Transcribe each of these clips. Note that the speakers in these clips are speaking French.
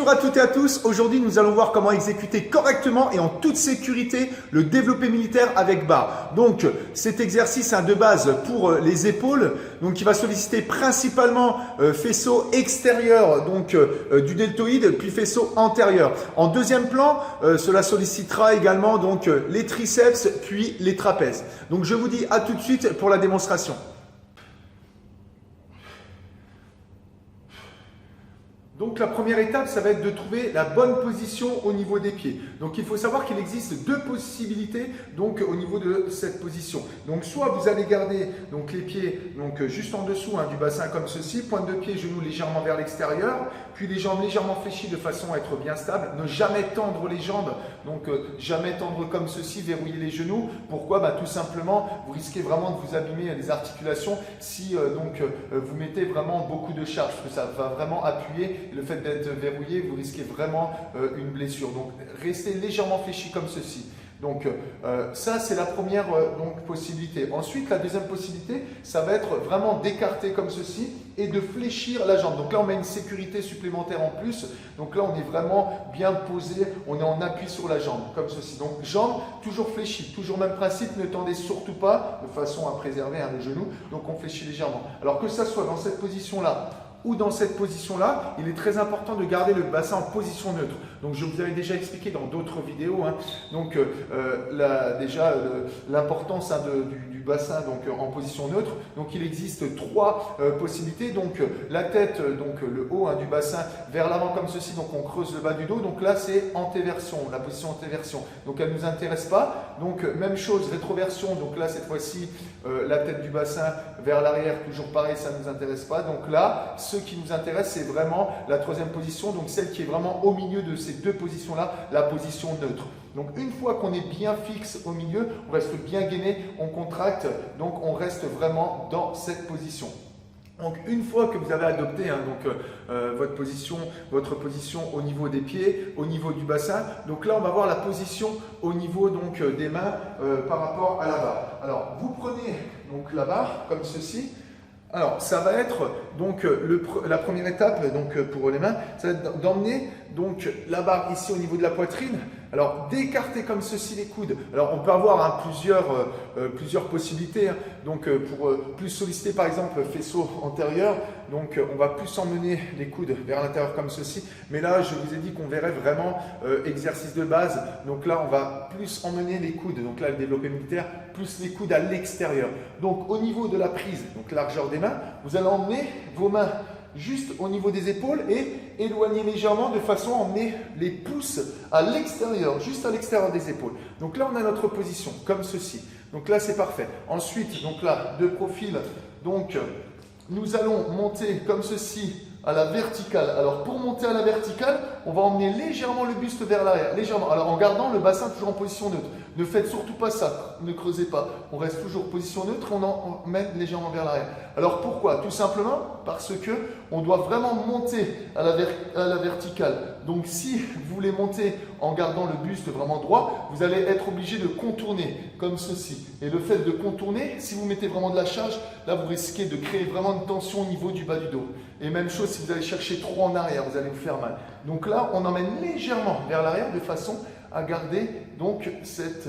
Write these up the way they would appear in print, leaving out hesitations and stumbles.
Bonjour à toutes et à tous, aujourd'hui nous allons voir comment exécuter correctement et en toute sécurité le développé militaire avec barre. Donc cet exercice de base pour les épaules, donc qui va solliciter principalement faisceau extérieur donc du deltoïde puis faisceau antérieur. En deuxième plan, cela sollicitera également donc les triceps puis les trapèzes. Donc je vous dis à tout de suite pour la démonstration. Donc la première étape, ça va être de trouver la bonne position au niveau des pieds. Donc il faut savoir qu'il existe deux possibilités donc, au niveau de cette position. Donc soit vous allez garder donc, les pieds donc, juste en dessous du bassin comme ceci, pointe de pied, genoux légèrement vers l'extérieur, puis les jambes légèrement fléchies de façon à être bien stable. Ne jamais tendre les jambes, donc jamais tendre comme ceci, verrouiller les genoux. Pourquoi? Tout simplement, vous risquez vraiment de vous abîmer les articulations si vous mettez vraiment beaucoup de charge, parce que ça va vraiment appuyer. Le fait d'être verrouillé, vous risquez vraiment une blessure. Donc, restez légèrement fléchi comme ceci. Donc, ça, c'est la première possibilité. Ensuite, la deuxième possibilité, ça va être vraiment d'écarter comme ceci et de fléchir la jambe. Donc là, on met une sécurité supplémentaire en plus. Donc là, on est vraiment bien posé. On est en appui sur la jambe, comme ceci. Donc, jambe toujours fléchie. Toujours même principe, ne tendez surtout pas de façon à préserver les genoux. Donc, on fléchit légèrement. Alors que ça soit dans cette position-là, ou dans cette position-là, il est très important de garder le bassin en position neutre. Donc, je vous avais déjà expliqué dans d'autres vidéos. Donc, l'importance du bassin en position neutre. Donc, il existe trois possibilités. Donc, la tête, donc le haut du bassin vers l'avant comme ceci. Donc, on creuse le bas du dos. Donc là, c'est antéversion, la position antéversion. Donc, elle ne nous intéresse pas. Donc, même chose, rétroversion. Donc là, cette fois-ci, la tête du bassin vers l'arrière, toujours pareil, ça ne nous intéresse pas. Donc là, ce qui nous intéresse, c'est vraiment la troisième position, donc celle qui est vraiment au milieu de ces deux positions-là, la position neutre. Donc une fois qu'on est bien fixe au milieu, on reste bien gainé, on contracte, donc on reste vraiment dans cette position. Donc une fois que vous avez adopté votre position au niveau des pieds, au niveau du bassin, donc là on va voir la position au niveau des mains par rapport à la barre. Alors vous prenez donc la barre comme ceci. Alors, ça va être donc la première étape pour les mains, ça va être d'emmener donc la barre ici au niveau de la poitrine. Alors, d'écarter comme ceci les coudes. Alors, on peut avoir plusieurs possibilités. Donc, pour plus solliciter par exemple faisceau antérieur, donc on va plus emmener les coudes vers l'intérieur comme ceci. Mais là, je vous ai dit qu'on verrait vraiment exercice de base. Donc là, on va plus emmener les coudes. Donc là, le développé militaire, plus les coudes à l'extérieur. Donc, au niveau de la prise, donc largeur des mains, vous allez emmener vos mains juste au niveau des épaules et éloigner légèrement de façon à emmener les pouces à l'extérieur, juste à l'extérieur des épaules. Donc là, on a notre position, comme ceci. Donc là, c'est parfait. Ensuite, donc là, de profil, donc nous allons monter comme ceci à la verticale. Alors, pour monter à la verticale, on va emmener légèrement le buste vers l'arrière, légèrement. Alors, en gardant le bassin toujours en position neutre. Ne faites surtout pas ça, ne creusez pas. On reste toujours position neutre, on emmène légèrement vers l'arrière. Alors, pourquoi? Tout simplement parce que on doit vraiment monter à la verticale. Donc, si vous voulez monter en gardant le buste vraiment droit, vous allez être obligé de contourner comme ceci. Et le fait de contourner, si vous mettez vraiment de la charge, là, vous risquez de créer vraiment une tension au niveau du bas du dos. Et même chose, si vous allez chercher trop en arrière, vous allez vous faire mal. Donc là, on emmène légèrement vers l'arrière de façon à garder donc cette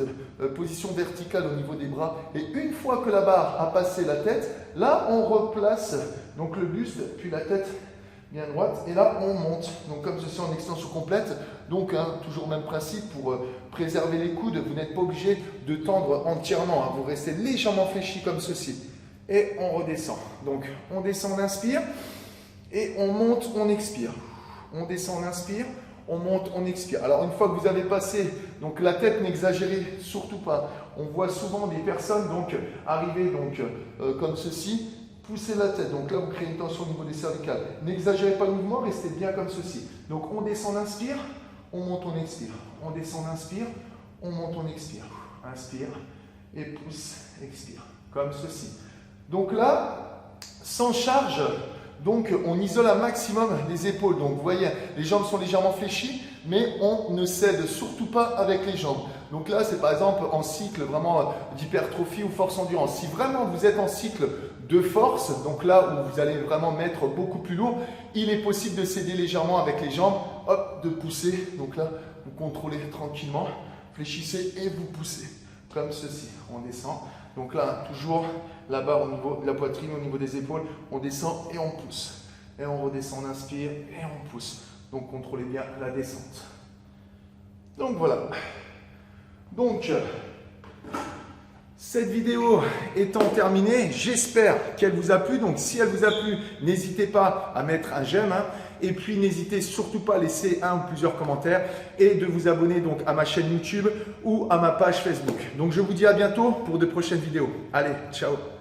position verticale au niveau des bras. Et une fois que la barre a passé la tête, là, on replace donc le buste, puis la tête bien droite. Et là, on monte. Donc comme ceci en extension complète. Donc toujours même principe pour préserver les coudes. Vous n'êtes pas obligé de tendre entièrement. Vous restez légèrement fléchi comme ceci. Et on redescend. Donc on descend, on inspire. Et on monte, on expire. On descend, on inspire. On monte, on expire. Alors, une fois que vous avez passé, donc la tête, n'exagérez surtout pas. On voit souvent des personnes arriver comme ceci, pousser la tête. Donc là, vous créez une tension au niveau des cervicales. N'exagérez pas le mouvement, restez bien comme ceci. Donc, on descend, on inspire, on monte, on expire. On descend, on inspire, on monte, on expire. Inspire et pousse, expire. Comme ceci. Donc là, sans charge. Donc, on isole un maximum les épaules. Donc, vous voyez, les jambes sont légèrement fléchies, mais on ne cède surtout pas avec les jambes. Donc là, c'est par exemple en cycle vraiment d'hypertrophie ou force endurance. Si vraiment vous êtes en cycle de force, donc là où vous allez vraiment mettre beaucoup plus lourd, il est possible de s'aider légèrement avec les jambes, hop, de pousser. Donc là, vous contrôlez tranquillement, fléchissez et vous poussez, comme ceci. On descend. Donc là, toujours la barre au niveau de la poitrine, au niveau des épaules, on descend et on pousse. Et on redescend, on inspire et on pousse. Donc contrôlez bien la descente. Donc voilà. Donc, cette vidéo étant terminée, j'espère qu'elle vous a plu. Donc si elle vous a plu, n'hésitez pas à mettre un j'aime. Et puis n'hésitez surtout pas à laisser un ou plusieurs commentaires et de vous abonner donc à ma chaîne YouTube ou à ma page Facebook. Donc je vous dis à bientôt pour de prochaines vidéos. Allez, ciao!